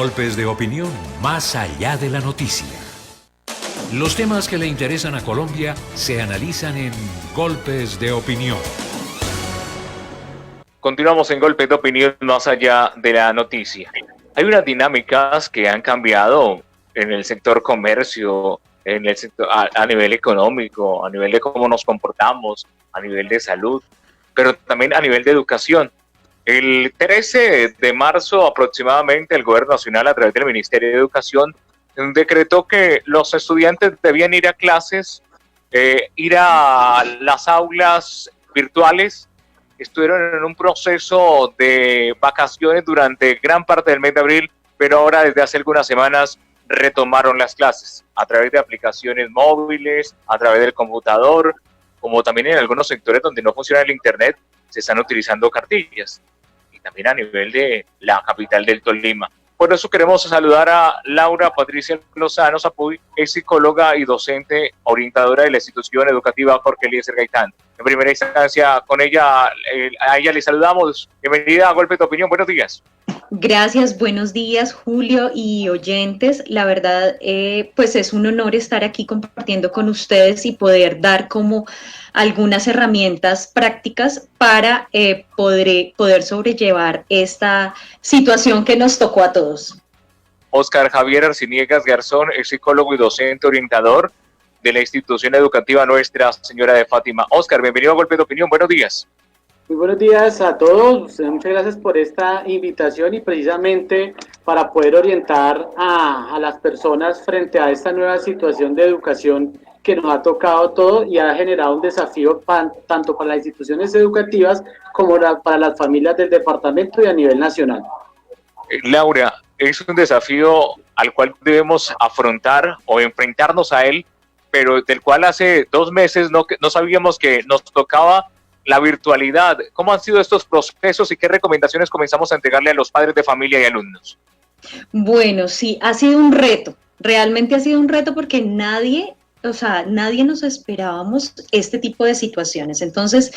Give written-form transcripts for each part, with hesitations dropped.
Golpes de opinión más allá de la noticia. Los temas que le interesan a Colombia se analizan en Golpes de opinión. Continuamos en Golpes de opinión más allá de la noticia. Hay unas dinámicas que han cambiado en el sector comercio, en el sector, a nivel económico, a nivel de cómo nos comportamos, a nivel de salud, pero también a nivel de educación. El 13 de marzo aproximadamente el Gobierno Nacional, a través del Ministerio de Educación, decretó que los estudiantes debían ir a clases, ir a las aulas virtuales. Estuvieron en un proceso de vacaciones durante gran parte del mes de abril, pero ahora desde hace algunas semanas retomaron las clases a través de aplicaciones móviles, a través del computador, como también en algunos sectores donde no funciona el internet, se están utilizando cartillas. También a nivel de la capital del Tolima. Por eso queremos saludar a Laura Patricia Lozano Zapuy, es psicóloga y docente orientadora de la institución educativa Jorge Eliezer Gaitán. En primera instancia, con ella, a ella le saludamos. Bienvenida a Golpe de Opinión. Buenos días. Gracias, buenos días, Julio y oyentes. La verdad, pues es un honor estar aquí compartiendo con ustedes y poder dar como algunas herramientas prácticas para poder sobrellevar esta situación que nos tocó a todos. Óscar Javier Arciniegas Garzón es psicólogo y docente orientador de la institución educativa Nuestra Señora de Fátima. Óscar, bienvenido a Golpe de Opinión. Buenos días. Muy buenos días a todos, muchas gracias por esta invitación y precisamente para poder orientar a las personas frente a esta nueva situación de educación que nos ha tocado todo y ha generado un desafío tanto para las instituciones educativas como para las familias del departamento y a nivel nacional. Laura, es un desafío al cual debemos afrontar o enfrentarnos a él, pero del cual hace 2 meses no sabíamos que nos tocaba la virtualidad. ¿Cómo han sido estos procesos y qué recomendaciones comenzamos a entregarle a los padres de familia y alumnos? Bueno, sí, ha sido un reto, realmente ha sido un reto porque nadie nos esperábamos este tipo de situaciones. Entonces,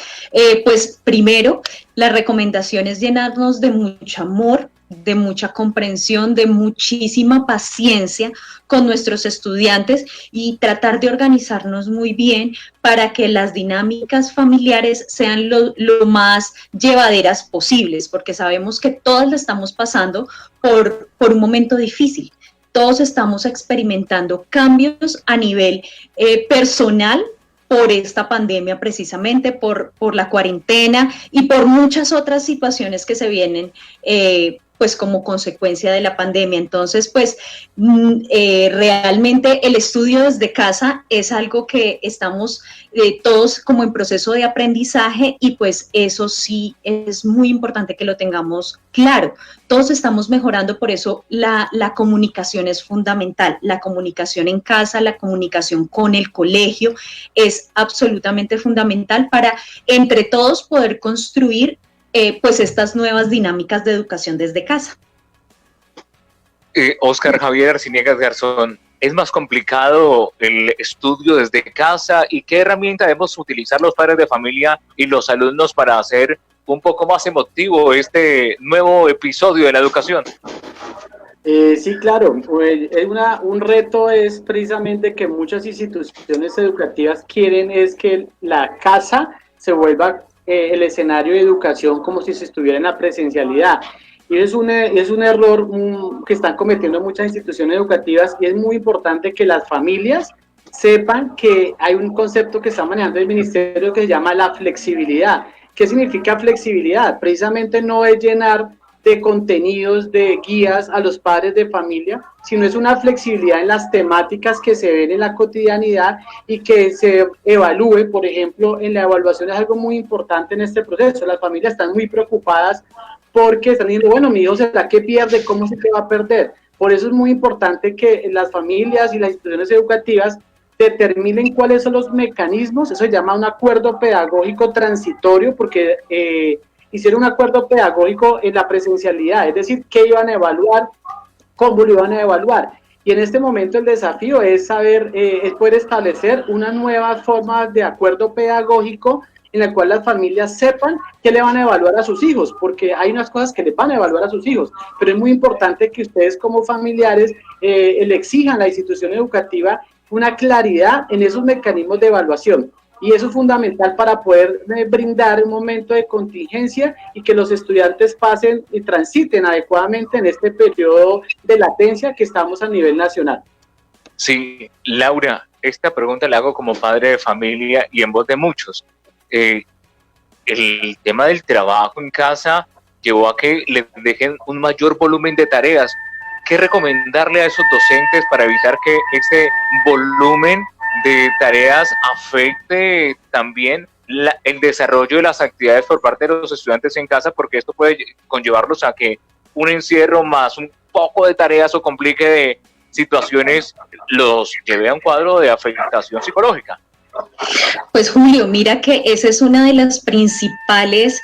pues primero, la recomendación es llenarnos de mucho amor, de mucha comprensión, de muchísima paciencia con nuestros estudiantes y tratar de organizarnos muy bien para que las dinámicas familiares sean lo más llevaderas posibles, porque sabemos que todas le estamos pasando por un momento difícil. Todos estamos experimentando cambios a nivel personal por esta pandemia precisamente, por la cuarentena y por muchas otras situaciones que se vienen pues como consecuencia de la pandemia. Entonces, pues realmente el estudio desde casa es algo que estamos todos como en proceso de aprendizaje y pues eso sí es muy importante que lo tengamos claro. Todos estamos mejorando, por eso la comunicación es fundamental. La comunicación en casa, la comunicación con el colegio es absolutamente fundamental para entre todos poder construir pues estas nuevas dinámicas de educación desde casa. Óscar Javier Arciniegas Garzón, ¿es más complicado el estudio desde casa y qué herramienta debemos utilizar los padres de familia y los alumnos para hacer un poco más emotivo este nuevo episodio de la educación? Sí, claro, un reto es precisamente que muchas instituciones educativas quieren es que la casa se vuelva el escenario de educación como si se estuviera en la presencialidad. Y es un error que están cometiendo muchas instituciones educativas y es muy importante que las familias sepan que hay un concepto que está manejando el ministerio que se llama la flexibilidad. ¿Qué significa flexibilidad? Precisamente no es llenar de contenidos, de guías a los padres de familia, sino es una flexibilidad en las temáticas que se ven en la cotidianidad y que se evalúe. Por ejemplo, en la evaluación es algo muy importante en este proceso. Las familias están muy preocupadas porque están diciendo, bueno, mi hijo será que pierde, ¿cómo se te va a perder? Por eso es muy importante que las familias y las instituciones educativas determinen cuáles son los mecanismos. Eso se llama un acuerdo pedagógico transitorio, porque hicieron un acuerdo pedagógico en la presencialidad, es decir, qué iban a evaluar, cómo lo iban a evaluar. Y en este momento el desafío es saber, es poder establecer una nueva forma de acuerdo pedagógico en el cual las familias sepan qué le van a evaluar a sus hijos, porque hay unas cosas que le van a evaluar a sus hijos, pero es muy importante que ustedes como familiares le exijan a la institución educativa una claridad en esos mecanismos de evaluación. Y eso es fundamental para poder brindar un momento de contingencia y que los estudiantes pasen y transiten adecuadamente en este periodo de latencia que estamos a nivel nacional. Sí, Laura, esta pregunta la hago como padre de familia y en voz de muchos. El tema del trabajo en casa llevó a que le dejen un mayor volumen de tareas. ¿Qué recomendarle a esos docentes para evitar que ese volumen de tareas afecte también el desarrollo de las actividades por parte de los estudiantes en casa? Porque esto puede conllevarlos a que un encierro más un poco de tareas o complique de situaciones los lleve a un cuadro de afectación psicológica. Pues Julio, mira que esa es una de las principales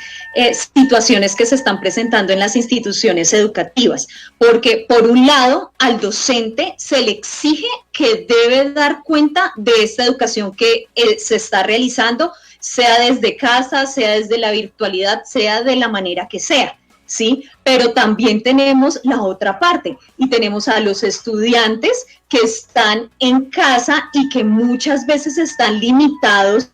situaciones que se están presentando en las instituciones educativas, porque por un lado al docente se le exige que debe dar cuenta de esta educación que se está realizando, sea desde casa, sea desde la virtualidad, sea de la manera que sea. ¿Sí? Pero también tenemos la otra parte y tenemos a los estudiantes que están en casa y que muchas veces están limitados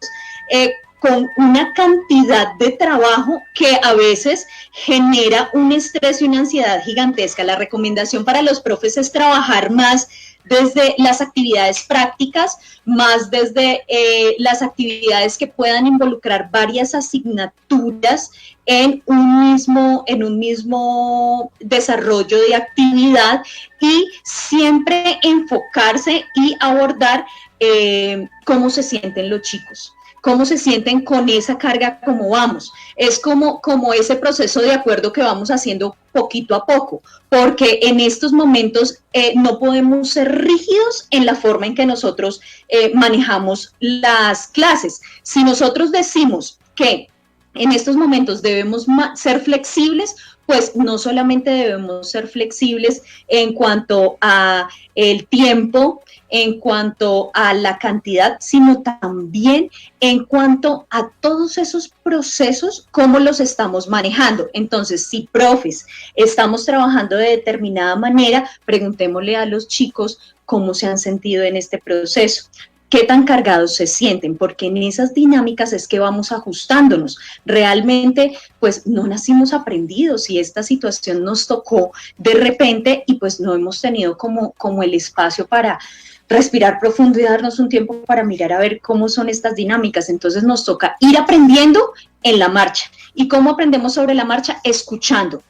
con una cantidad de trabajo que a veces genera un estrés y una ansiedad gigantesca. La recomendación para los profes es trabajar más desde las actividades prácticas, más desde las actividades que puedan involucrar varias asignaturas en un mismo desarrollo de actividad y siempre enfocarse y abordar cómo se sienten los chicos. Cómo se sienten con esa carga, cómo vamos. Es como ese proceso de acuerdo que vamos haciendo poquito a poco, porque en estos momentos no podemos ser rígidos en la forma en que nosotros manejamos las clases. Si nosotros decimos que en estos momentos debemos ser flexibles, pues no solamente debemos ser flexibles en cuanto a el tiempo, en cuanto a la cantidad, sino también en cuanto a todos esos procesos, cómo los estamos manejando. Entonces, si profes estamos trabajando de determinada manera, preguntémosle a los chicos cómo se han sentido en este proceso. ¿Qué tan cargados se sienten? Porque en esas dinámicas es que vamos ajustándonos. Realmente, pues no nacimos aprendidos y esta situación nos tocó de repente y pues no hemos tenido como el espacio para respirar profundo y darnos un tiempo para mirar a ver cómo son estas dinámicas. Entonces nos toca ir aprendiendo en la marcha. ¿Y cómo aprendemos sobre la marcha? Escuchando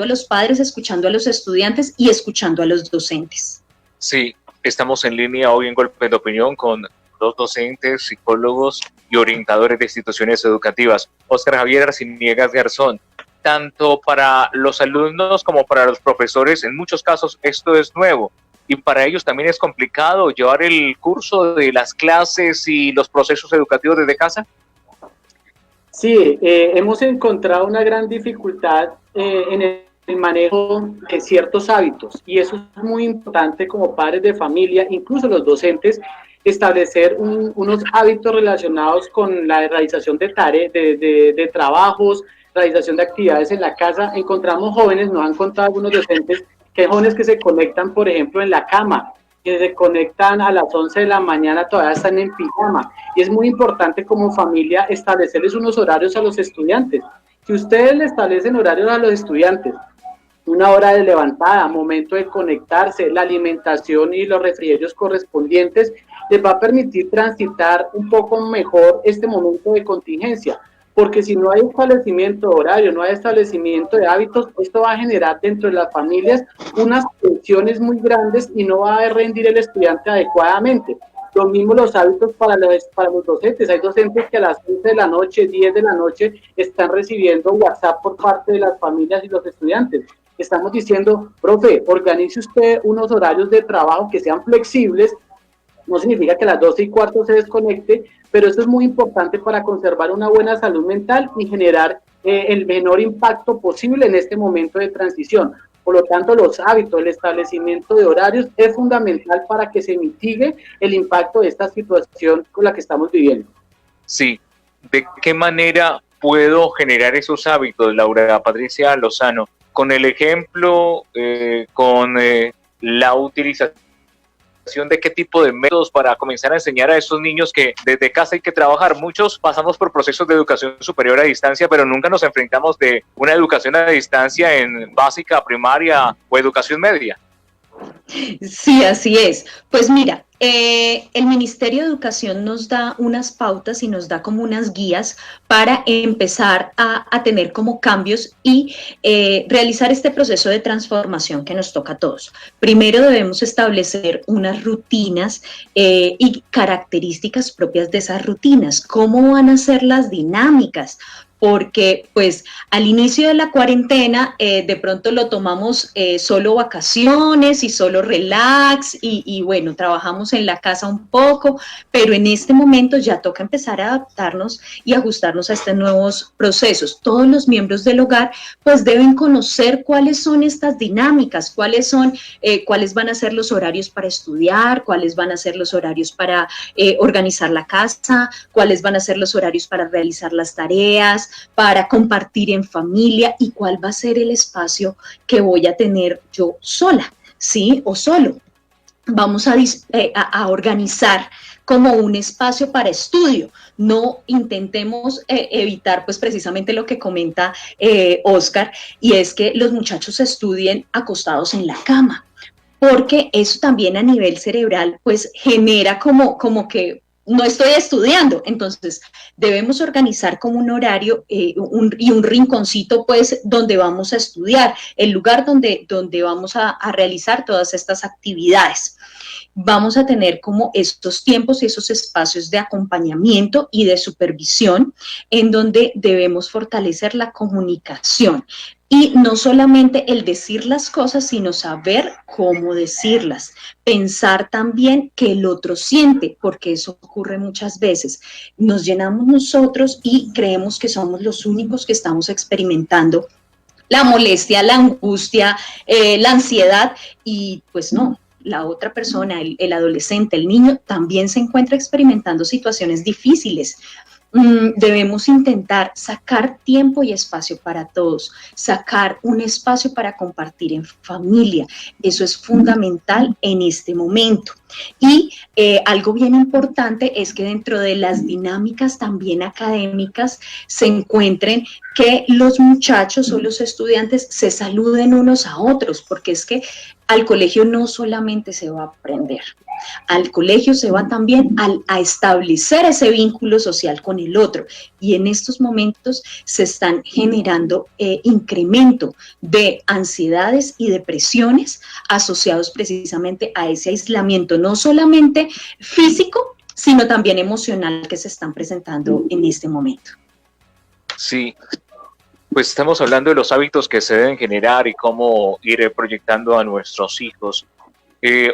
a los padres, escuchando a los estudiantes y escuchando a los docentes. Sí. Estamos en línea hoy en Golpes de Opinión con dos docentes, psicólogos y orientadores de instituciones educativas. Óscar Javier Arciniegas Garzón, tanto para los alumnos como para los profesores, en muchos casos esto es nuevo y para ellos también es complicado llevar el curso de las clases y los procesos educativos desde casa. Sí, hemos encontrado una gran dificultad en el manejo de ciertos hábitos y eso es muy importante como padres de familia, incluso los docentes, establecer unos hábitos relacionados con la realización de tareas, de trabajos, realización de actividades en la casa. Encontramos jóvenes, nos han contado algunos docentes, que hay jóvenes que se conectan, por ejemplo, en la cama, que se conectan a las 11 de la mañana, todavía están en pijama, y es muy importante como familia establecerles unos horarios a los estudiantes. Si ustedes le establecen horarios a los estudiantes, una hora de levantada, momento de conectarse, la alimentación y los refrigerios correspondientes, les va a permitir transitar un poco mejor este momento de contingencia, porque si no hay establecimiento de horario, no hay establecimiento de hábitos, esto va a generar dentro de las familias unas tensiones muy grandes y no va a rendir el estudiante adecuadamente. Lo mismo los hábitos para los docentes. Hay docentes que a las 11 de la noche, 10 de la noche, están recibiendo WhatsApp por parte de las familias y los estudiantes. Estamos diciendo, profe, organice usted unos horarios de trabajo que sean flexibles. No significa que a las 12:15 se desconecte, pero esto es muy importante para conservar una buena salud mental y generar el menor impacto posible en este momento de transición. Por lo tanto, los hábitos, el establecimiento de horarios es fundamental para que se mitigue el impacto de esta situación con la que estamos viviendo. Sí, ¿de qué manera puedo generar esos hábitos, Laura Patricia Lozano? Con el ejemplo, con la utilización de qué tipo de métodos para comenzar a enseñar a esos niños que desde casa hay que trabajar. Muchos pasamos por procesos de educación superior a distancia, pero nunca nos enfrentamos de una educación a distancia en básica, primaria o educación media. Sí, así es. Pues mira, el Ministerio de Educación nos da unas pautas y nos da como unas guías para empezar a tener como cambios y realizar este proceso de transformación que nos toca a todos. Primero debemos establecer unas rutinas y características propias de esas rutinas. ¿Cómo van a ser las dinámicas? Porque pues al inicio de la cuarentena de pronto lo tomamos solo vacaciones y solo relax y bueno, trabajamos en la casa un poco, pero en este momento ya toca empezar a adaptarnos y ajustarnos a estos nuevos procesos. Todos los miembros del hogar pues deben conocer cuáles son estas dinámicas, cuáles van a ser los horarios para estudiar, cuáles van a ser los horarios para organizar la casa, cuáles van a ser los horarios para realizar las tareas, para compartir en familia y cuál va a ser el espacio que voy a tener yo sola, ¿sí? O solo. Vamos a organizar como un espacio para estudio. No intentemos evitar pues precisamente lo que comenta Oscar, y es que los muchachos estudien acostados en la cama, porque eso también a nivel cerebral pues genera como que no estoy estudiando. Entonces debemos organizar como un horario y un rinconcito pues donde vamos a estudiar, el lugar donde vamos a realizar todas estas actividades. Vamos a tener como estos tiempos y esos espacios de acompañamiento y de supervisión en donde debemos fortalecer la comunicación. Y no solamente el decir las cosas, sino saber cómo decirlas. Pensar también que el otro siente, porque eso ocurre muchas veces. Nos llenamos nosotros y creemos que somos los únicos que estamos experimentando la molestia, la angustia, la ansiedad, y pues no. La otra persona, el adolescente, el niño, también se encuentra experimentando situaciones difíciles. Debemos intentar sacar tiempo y espacio para todos, sacar un espacio para compartir en familia. Eso es fundamental en este momento. Y algo bien importante es que dentro de las dinámicas también académicas se encuentren que los muchachos o los estudiantes se saluden unos a otros, porque es que al colegio no solamente se va a aprender, al colegio se va también a establecer ese vínculo social con el otro, y en estos momentos se están generando incremento de ansiedades y depresiones asociados precisamente a ese aislamiento, no solamente físico, sino también emocional que se están presentando en este momento. Sí, pues estamos hablando de los hábitos que se deben generar y cómo ir proyectando a nuestros hijos.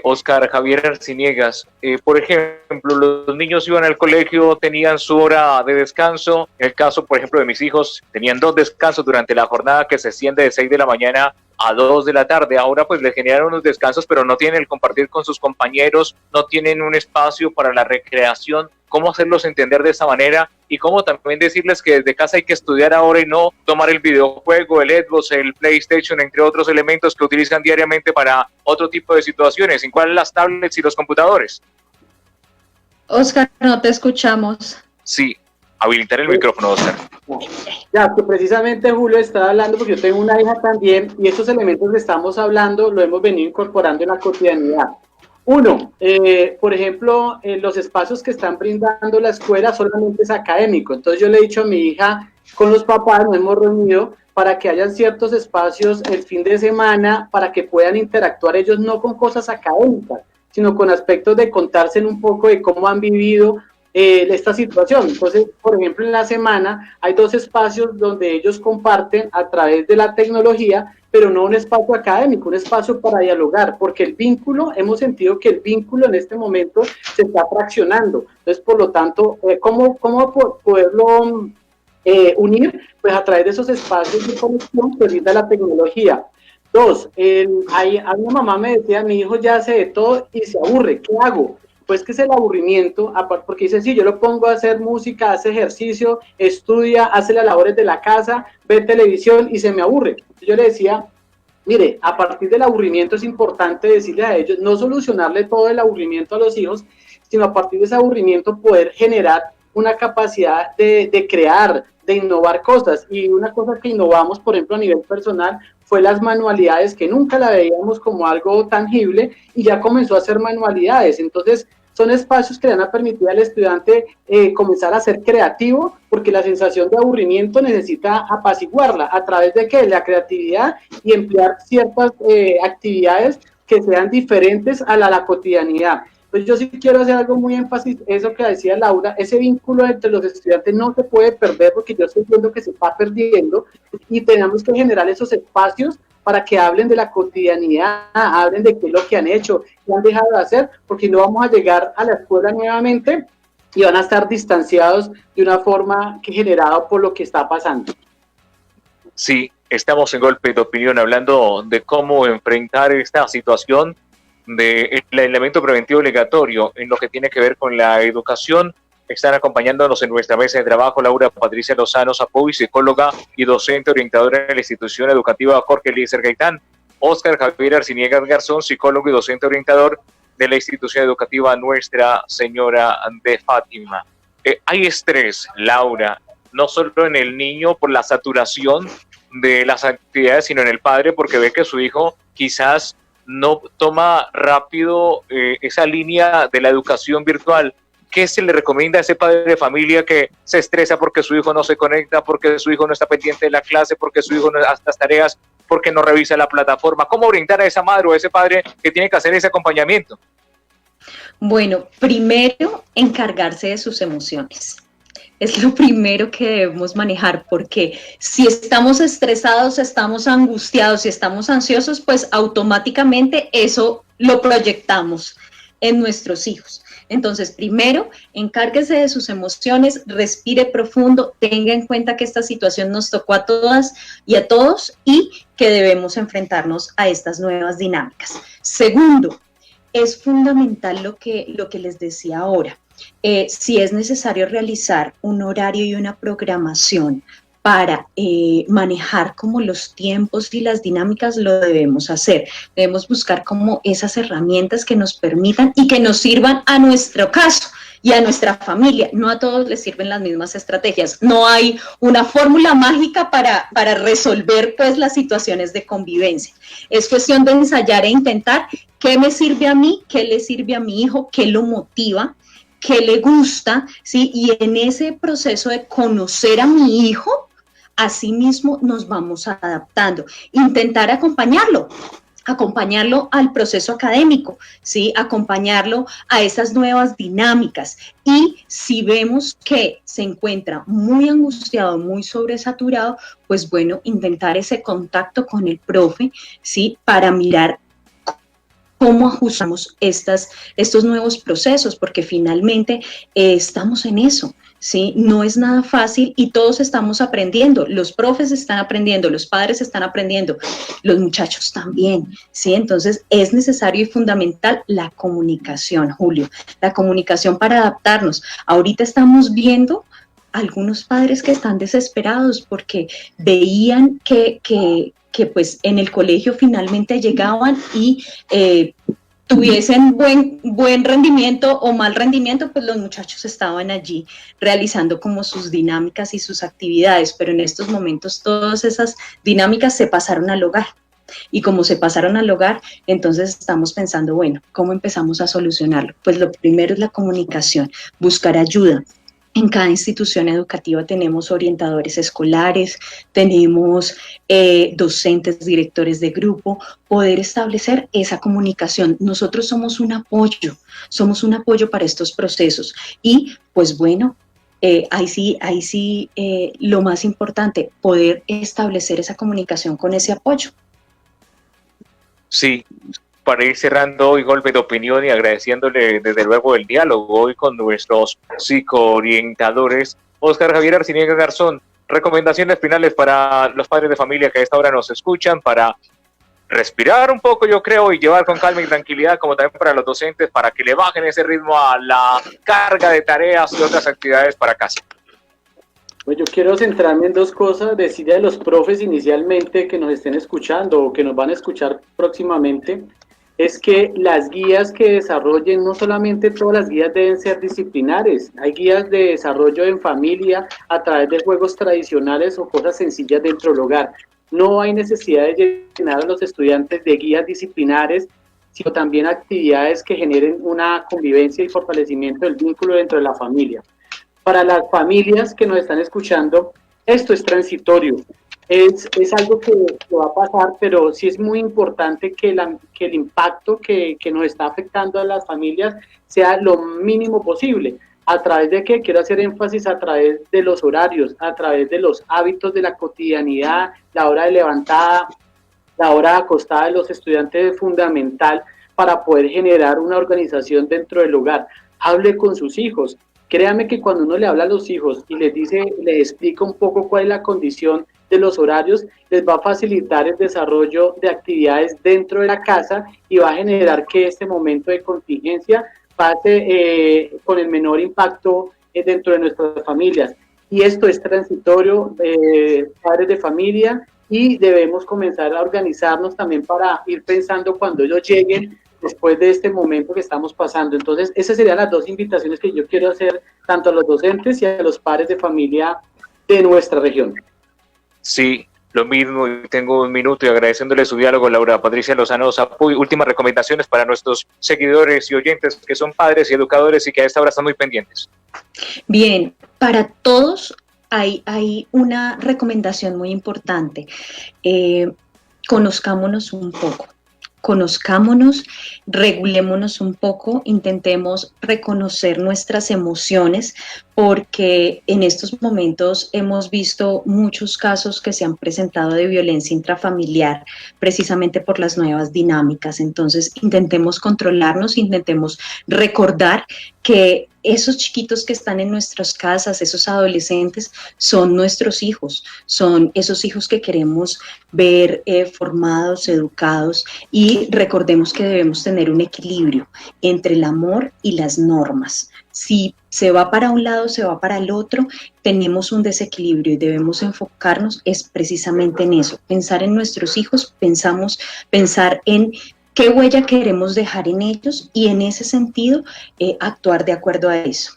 Oscar Javier Arciniegas, por ejemplo, los niños iban al colegio, tenían su hora de descanso. En el caso, por ejemplo, de mis hijos, tenían 2 descansos durante la jornada que se extiende de 6 de la mañana a 2 de la tarde. Ahora pues les generan unos descansos, pero no tienen el compartir con sus compañeros, no tienen un espacio para la recreación. ¿Cómo hacerlos entender de esa manera? Y cómo también decirles que desde casa hay que estudiar ahora y no tomar el videojuego, el Xbox, el PlayStation, entre otros elementos que utilizan diariamente para otro tipo de situaciones, igual las tablets y los computadores. Oscar, no te escuchamos. Sí, habilitar el micrófono, Oscar. Ya, que precisamente Julio estaba hablando, porque yo tengo una hija también, y estos elementos que estamos hablando lo hemos venido incorporando en la cotidianidad. Uno, por ejemplo, los espacios que están brindando la escuela solamente es académico. Entonces yo le he dicho a mi hija, con los papás nos hemos reunido para que hayan ciertos espacios el fin de semana, para que puedan interactuar ellos no con cosas académicas, sino con aspectos de contarse un poco de cómo han vivido esta situación. Entonces, por ejemplo, en la semana hay 2 espacios donde ellos comparten a través de la tecnología, pero no un espacio académico, un espacio para dialogar, porque el vínculo, hemos sentido que el vínculo en este momento se está fraccionando. Entonces, por lo tanto, ¿cómo poderlo unir? Pues a través de esos espacios de conexión que brinda la tecnología. 2, una mamá me decía, mi hijo ya hace de todo y se aburre, ¿qué hago? pues que es el aburrimiento, porque dice, sí, yo lo pongo a hacer música, hace ejercicio, estudia, hace las labores de la casa, ve televisión y se me aburre. Yo le decía, mire, a partir del aburrimiento es importante decirle a ellos, no solucionarle todo el aburrimiento a los hijos, sino a partir de ese aburrimiento poder generar una capacidad de crear, de innovar cosas. Y una cosa que innovamos, por ejemplo, a nivel personal, fue las manualidades, que nunca la veíamos como algo tangible y ya comenzó a hacer manualidades. Entonces, son espacios que le van a permitir al estudiante comenzar a ser creativo, porque la sensación de aburrimiento necesita apaciguarla. ¿A través de qué? La creatividad y emplear ciertas actividades que sean diferentes a la cotidianidad. Pues yo sí quiero hacer algo muy énfasis, eso que decía Laura, ese vínculo entre los estudiantes no se puede perder, porque yo estoy viendo que se está perdiendo, y tenemos que generar esos espacios para que hablen de la cotidianidad, hablen de qué es lo que han hecho, qué han dejado de hacer, porque no vamos a llegar a la escuela nuevamente y van a estar distanciados de una forma que generada por lo que está pasando. Sí, estamos en Golpe de Opinión hablando de cómo enfrentar esta situación del aislamiento preventivo obligatorio en lo que tiene que ver con la educación. Están acompañándonos en nuestra mesa de trabajo Laura Patricia Lozano Zapoy, psicóloga y docente orientadora de la institución educativa Jorge Eliezer Gaitán, Óscar Javier Arciniegas Garzón, psicólogo y docente orientador de la institución educativa Nuestra Señora de Fátima. Hay estrés, Laura, no solo en el niño por la saturación de las actividades, sino en el padre porque ve que su hijo quizás no toma rápido esa línea de la educación virtual. ¿Qué se le recomienda a ese padre de familia que se estresa porque su hijo no se conecta, porque su hijo no está pendiente de la clase, porque su hijo no hace las tareas, porque no revisa la plataforma? ¿Cómo orientar a esa madre o a ese padre que tiene que hacer ese acompañamiento? Bueno, primero, encargarse de sus emociones. Es lo primero que debemos manejar, porque si estamos estresados, estamos angustiados y estamos ansiosos, pues automáticamente eso lo proyectamos en nuestros hijos. Entonces, primero, encárguese de sus emociones, respire profundo, tenga en cuenta que esta situación nos tocó a todas y a todos y que debemos enfrentarnos a estas nuevas dinámicas. Segundo, es fundamental lo que les decía ahora. Si es necesario realizar un horario y una programación para manejar como los tiempos y las dinámicas, lo debemos hacer. Debemos buscar como esas herramientas que nos permitan y que nos sirvan a nuestro caso y a nuestra familia. No a todos les sirven las mismas estrategias. No hay una fórmula mágica para resolver pues las situaciones de convivencia. Es cuestión de ensayar e intentar qué me sirve a mí, qué le sirve a mi hijo, qué lo motiva, qué le gusta, ¿sí? Y en ese proceso de conocer a mi hijo, así mismo nos vamos adaptando. Intentar acompañarlo al proceso académico, ¿sí? Acompañarlo a esas nuevas dinámicas. Y si vemos que se encuentra muy angustiado, muy sobresaturado, pues bueno, intentar ese contacto con el profe, ¿sí? Para mirar cómo ajustamos estos nuevos procesos, porque finalmente estamos en eso, ¿sí? No es nada fácil y todos estamos aprendiendo, los profes están aprendiendo, los padres están aprendiendo, los muchachos también, ¿sí? Entonces es necesario y fundamental la comunicación, Julio, la comunicación para adaptarnos. Ahorita estamos viendo algunos padres que están desesperados porque veían que pues en el colegio finalmente llegaban y tuviesen buen rendimiento o mal rendimiento, pues los muchachos estaban allí realizando como sus dinámicas y sus actividades, pero en estos momentos todas esas dinámicas se pasaron al hogar. Y como se pasaron al hogar, entonces estamos pensando, bueno, ¿cómo empezamos a solucionarlo? Pues lo primero es la comunicación, buscar ayuda. En cada institución educativa tenemos orientadores escolares, tenemos docentes, directores de grupo, poder establecer esa comunicación. Nosotros somos un apoyo para estos procesos. Y pues bueno, ahí sí, lo más importante, poder establecer esa comunicación con ese apoyo. Sí. Para ir cerrando hoy Golpe de Opinión y agradeciéndole desde luego el diálogo hoy con nuestros psicoorientadores, Óscar Javier Arciniegas Garzón, recomendaciones finales para los padres de familia que a esta hora nos escuchan para respirar un poco, yo creo, y llevar con calma y tranquilidad, como también para los docentes, para que le bajen ese ritmo a la carga de tareas y otras actividades para casa. Pues yo quiero centrarme en dos cosas, decirle a los profes inicialmente que nos estén escuchando o que nos van a escuchar próximamente, es que las guías que desarrollen, no solamente todas las guías deben ser disciplinares, hay guías de desarrollo en familia a través de juegos tradicionales o cosas sencillas dentro del hogar. No hay necesidad de llenar a los estudiantes de guías disciplinares, sino también actividades que generen una convivencia y fortalecimiento del vínculo dentro de la familia. Para las familias que nos están escuchando, esto es transitorio, es algo que va a pasar, pero sí es muy importante que el impacto que nos está afectando a las familias sea lo mínimo posible. ¿A través de qué? Quiero hacer énfasis a través de los horarios, a través de los hábitos de la cotidianidad, la hora de levantada, la hora de acostada de los estudiantes es fundamental para poder generar una organización dentro del hogar. Hable con sus hijos. Créame que cuando uno le habla a los hijos y les explica un poco cuál es la condición de los horarios, les va a facilitar el desarrollo de actividades dentro de la casa y va a generar que este momento de contingencia pase con el menor impacto dentro de nuestras familias. Y esto es transitorio, padres de familia, y debemos comenzar a organizarnos también para ir pensando cuando ellos lleguen después de este momento que estamos pasando. Entonces, esas serían las dos invitaciones que yo quiero hacer tanto a los docentes y a los padres de familia de nuestra región. Sí, lo mismo, y tengo un minuto y agradeciéndole su diálogo, Laura Patricia Lozano Zapuy. Últimas recomendaciones para nuestros seguidores y oyentes que son padres y educadores y que a esta hora están muy pendientes. Bien, para todos hay una recomendación muy importante. Conozcámonos un poco. Conozcámonos, regulémonos un poco, intentemos reconocer nuestras emociones, porque en estos momentos hemos visto muchos casos que se han presentado de violencia intrafamiliar precisamente por las nuevas dinámicas. Entonces, intentemos controlarnos, intentemos recordar que esos chiquitos que están en nuestras casas, esos adolescentes, son nuestros hijos, son esos hijos que queremos ver formados, educados, y recordemos que debemos tener un equilibrio entre el amor y las normas. Si se va para un lado, se va para el otro, tenemos un desequilibrio y debemos enfocarnos es precisamente en eso, pensar en nuestros hijos, pensar en qué huella queremos dejar en ellos y en ese sentido actuar de acuerdo a eso.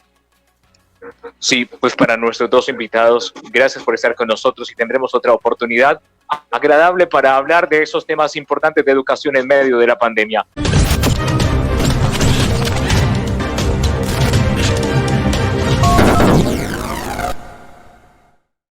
Sí, pues para nuestros dos invitados, gracias por estar con nosotros y tendremos otra oportunidad agradable para hablar de esos temas importantes de educación en medio de la pandemia.